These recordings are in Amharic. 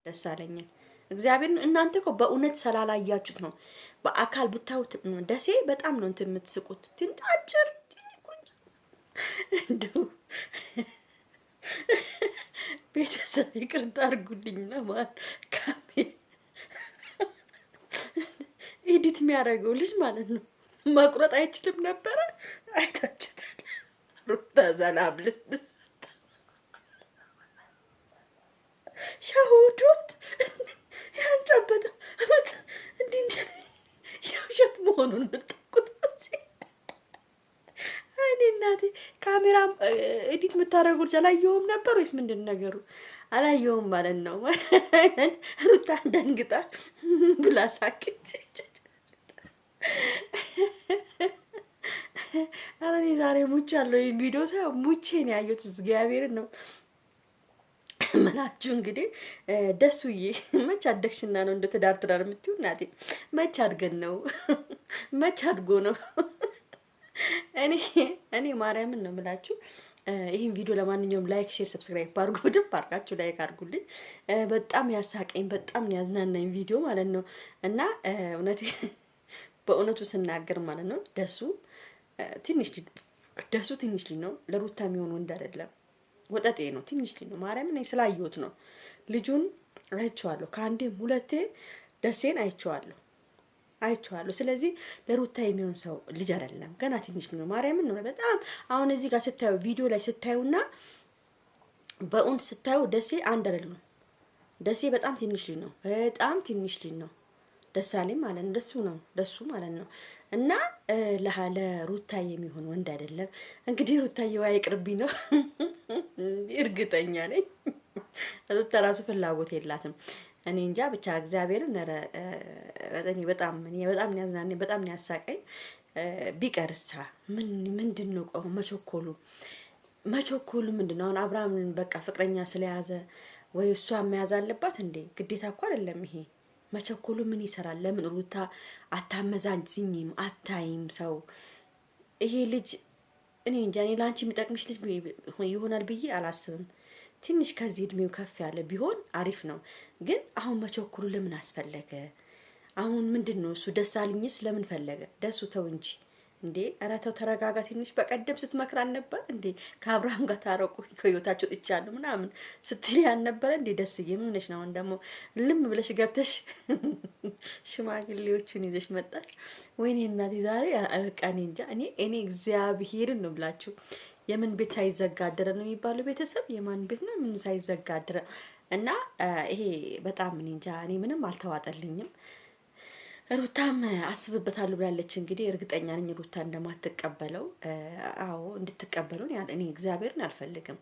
ደሳለኝ እግዚአብሔርን እናንተ እኮ በእውነት ስላላያችሁት ነው። በአካል ብታዩት ደሴ በጣም ነው እንትን የምትስቁት። አጭር እንደው ቤተሰብ ይቅርታ አድርጉልኝ ነው ማለት ኤዲት የሚያደርገው ልጅ ማለት ነው። መቁረጥ አይችልም ነበረ። አይታችሁታል። ሩታ ዘላብልት ሻውዶት ያንጨበጠ እንዴ የውሸት መሆኑን የምታውቁት እኔ እናቴ ካሜራ ኤዲት የምታደርጉ ልጅ አላየሁም ነበር ወይስ ምንድን ነገሩ? አላየሁም ማለት ነው። ሩታ ደንግጣ ብላ ሳቀች። ኧረ እኔ ዛሬ ሙቼ አለው ቪዲዮ ሳይሆን ሙቼ ነው ያየሁት። እግዚአብሔርን ነው ምናችሁ። እንግዲህ ደሱዬ መች አደግሽና ነው እንደ ትዳር የምትይው? እናቴ መች አድገን ነው መች አድጎ ነው? እኔ ማርያምን ነው የምላችሁ። ይህን ቪዲዮ ለማንኛውም ላይክ፣ ሼር፣ ሰብስክራይብ አድርጉ። በደንብ አድርጋችሁ ላይክ አድርጉልኝ። በጣም ያሳቀኝ በጣም ያዝናናኝ ቪዲዮ ማለት ነው እና በእውነቱ ስናገር ማለት ነው ደሱ ትንሽ ልጅ ነው። ለሩታ የሚሆን ወንድ አይደለም። ወጠጤ ነው። ትንሽ ልጅ ነው። ማርያምን እኔ ስላየሁት ነው። ልጁን አይቼዋለሁ። ከአንዴም ሁለቴ ደሴን አይቼዋለሁ። ስለዚህ ለሩታ የሚሆን ሰው ልጅ አይደለም። ገና ትንሽ ነው። ማርያምን ነው በጣም አሁን እዚህ ጋር ስታዩ ቪዲዮ ላይ ስታዩና በእውነት ስታዩ ደሴ አንድ አይደለም። ደሴ በጣም ትንሽ ልጅ ነው። በጣም ትንሽ ልጅ ነው። ደሳለኝ ማለት ነው። ደሱ ማለት ነው። እና ለሩታ የሚሆን ወንድ አይደለም። እንግዲህ ሩታዬ አይቅርብኝ ነው እርግጠኛ ነኝ። ሩታ ራሱ ፍላጎት የላትም። እኔ እንጃ ብቻ እግዚአብሔርን በጣም ያዝናኝ በጣም ያሳቀኝ። ቢቀርሳ ምንድነው ቆሞ መቸኮሉ ምንድነው? አሁን አብርሃምን በቃ ፍቅረኛ ስለያዘ ወይ እሷ መያዝ አለባት እንዴ? ግዴታ እኮ አይደለም ይሄ። መቸኮሉ ምን ይሰራል? ለምን ሩታ አታመዛዝኝም? አታይም ሰው ይሄ ልጅ እኔ እንጃ። እኔ ላንቺ የሚጠቅምሽ ልጅ ይሆናል ብዬ አላስብም። ትንሽ ከዚህ እድሜው ከፍ ያለ ቢሆን አሪፍ ነው። ግን አሁን መቸኮሉ ለምን አስፈለገ? አሁን ምንድነው እሱ ደሳለኝስ ለምን ፈለገ? ደሱ ተው እንጂ እንዴ! ኧረ ተው ተረጋጋ ትንሽ። በቀደም ስትመክራን ነበር እንዴ? ከአብርሃም ጋር ታረቁ ከህይወታቸው ጥቻለሁ ምናምን ስትል ያልነበረ እንዴ? ደስዬ ምን ሆነሽ ነው? አሁን ደግሞ ልም ብለሽ ገብተሽ ሽማግሌዎቹን ይዘሽ መጣሽ። ወይኔ እናቴ ዛሬ በቃ እኔ እንጃ። እኔ እግዚአብሔርን ነው ብላችሁ የምን ቤት ሳይዘጋ አደረ ነው የሚባለው? ቤተሰብ የማን ቤት ነው? ምን ሳይዘጋ አደረ? እና ይሄ በጣም እኔ እንጃ። እኔ ምንም አልተዋጠልኝም። ሩታም አስብበታለሁ ብላለች። እንግዲህ እርግጠኛ ነኝ ሩታ እንደማትቀበለው። አዎ እንድትቀበለው እኔ እግዚአብሔርን አልፈልግም።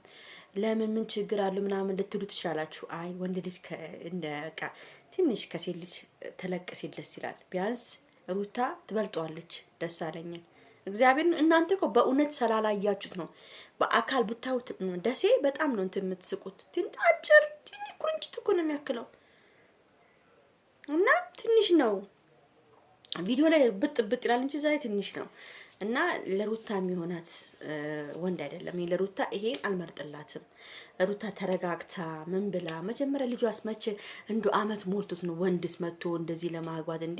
ለምን ምን ችግር አለው ምናምን ልትሉ ትችላላችሁ። አይ ወንድ ልጅ እንደ በቃ ትንሽ ከሴት ልጅ ተለቅ ሲል ደስ ይላል። ቢያንስ ሩታ ትበልጠዋለች ደሳለኝን። እግዚአብሔርን እናንተ እኮ በእውነት ስላላያችሁት ነው። በአካል ብታዩት ደሴ በጣም ነው እንትን የምትስቁት። አጭር ትንሽ ቁርንጭት እኮ ነው የሚያክለው እና ትንሽ ነው። ቪዲዮ ላይ ብጥ ይላል እንጂ ዛሬ ትንሽ ነው እና ለሩታ የሚሆናት ወንድ አይደለም። ለሩታ ይሄን አልመርጥላትም። ሩታ ተረጋግታ ምን ብላ መጀመሪያ ልጇ አስመቼ እንዶ አመት ሞልቶት ነው ወንድስ መጥቶ እንደዚህ ለማግባት እንዴ?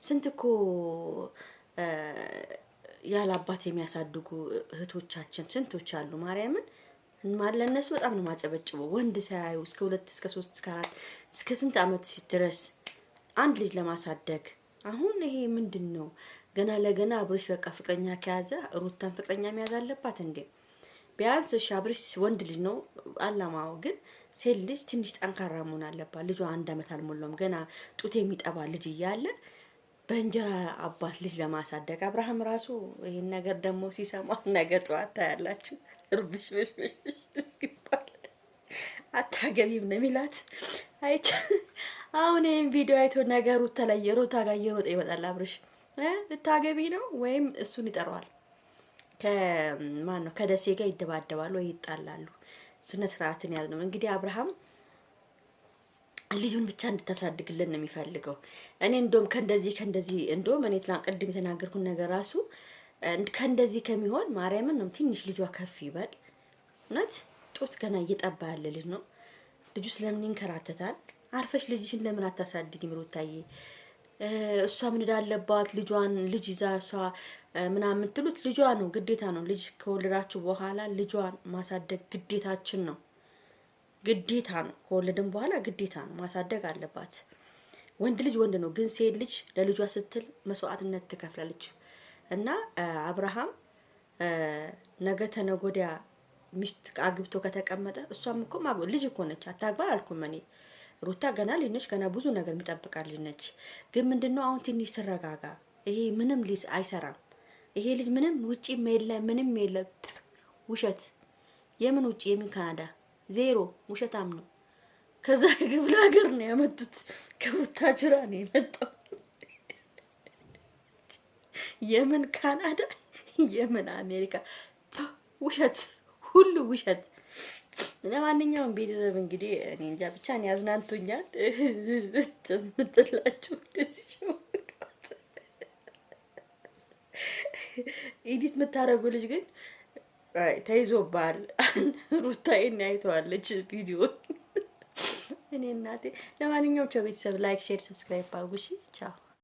ስንት እኮ ያለ አባት የሚያሳድጉ እህቶቻችን ስንቶች አሉ። ማርያምን ማለት ለነሱ በጣም ነው ማጨበጭበው። ወንድ ሳያዩ እስከ 2 እስከ 3 እስከ 4 እስከ ስንት አመት ድረስ አንድ ልጅ ለማሳደግ አሁን ይሄ ምንድነው? ገና ለገና አብርሽ በቃ ፍቅረኛ ከያዘ ሩታን ፍቅረኛ መያዝ አለባት እንዴ? ቢያንስ እሺ አብርሽ ወንድ ልጅ ነው አላማው፣ ግን ሴት ልጅ ትንሽ ጠንካራ መሆን አለባት። ልጇ 1 አመት አልሞላውም ገና ጡት የሚጠባ ልጅ እያለ በእንጀራ አባት ልጅ ለማሳደግ አብርሃም ራሱ ይሄን ነገር ደግሞ ሲሰማ ነገ ጠዋት ታያላችሁ እርብሽብሽ ይባል አታገቢም ነው የሚላት። አይቻ አሁን ይሄን ቪዲዮ አይቶ ነገሩ ተለየ ሩታ ጋር እየሮጠ ይመጣል። አብርሽ ልታገቢ ነው ወይም እሱን ይጠራዋል። ከማን ነው ከደሴ ጋር ይደባደባሉ ወይ ይጣላሉ። ስነ ስርዓትን ያዝ ነው እንግዲህ አብርሃም ልጁን ብቻ እንድታሳድግልን ነው የሚፈልገው። እኔ እንደውም ከእንደዚህ እንደውም እኔ ቅድም የተናገርኩት ነገር ራሱ ከእንደዚህ ከሚሆን ማርያምን ነው ትንሽ ልጇ ከፍ ይበል። እውነት ጡት ገና እየጠባ ያለ ልጅ ነው። ልጁ ስለምን ይንከራተታል? አርፈሽ ልጅሽን ለምን አታሳድጊም ሩታዬ? እሷ ምን እንዳለባት ልጇን ልጅ ይዛ እሷ ምናምን ትሉት ልጇ ነው፣ ግዴታ ነው። ልጅ ከወለዳችሁ በኋላ ልጇን ማሳደግ ግዴታችን ነው፣ ግዴታ ነው። ከወለድን በኋላ ግዴታ ነው፣ ማሳደግ አለባት። ወንድ ልጅ ወንድ ነው፣ ግን ሴት ልጅ ለልጇ ስትል መስዋዕትነት ትከፍላለች። እና አብርሃም ነገ ተነገ ወዲያ ሚስት አግብቶ ከተቀመጠ እሷም እኮ ልጅ እኮ ነች፣ አታግባ አልኩም እኔ። ሩታ ገና ልጅ ነች፣ ገና ብዙ ነገር የሚጠብቃት ልጅ ነች። ግን ምንድነው አሁን ትንሽ ስረጋጋ። ይሄ ምንም ሊስ አይሰራም። ይሄ ልጅ ምንም ውጪ የለ ምንም የለ፣ ውሸት። የምን ውጪ የምን ካናዳ ዜሮ፣ ውሸታም ነው። ከዛ ከክፍለ ሀገር ነው ያመጡት፣ ከቡታጅራ ነው የመጣው። የምን ካናዳ የምን አሜሪካ፣ ውሸት፣ ሁሉ ውሸት። ለማንኛውም ቤተሰብ እንግዲህ እኔ እንጃ ብቻ እኔ አዝናንቶኛል። ምትላችሁ ደስ ኢዲት የምታረጉ ልጅ ግን ተይዞባል። ሩታዬን አይተዋለች ቪዲዮ። እኔ እናቴ። ለማንኛውም ቤተሰብ ላይክ፣ ሼር፣ ሰብስክራይብ አድርጉ። እሺ ቻው።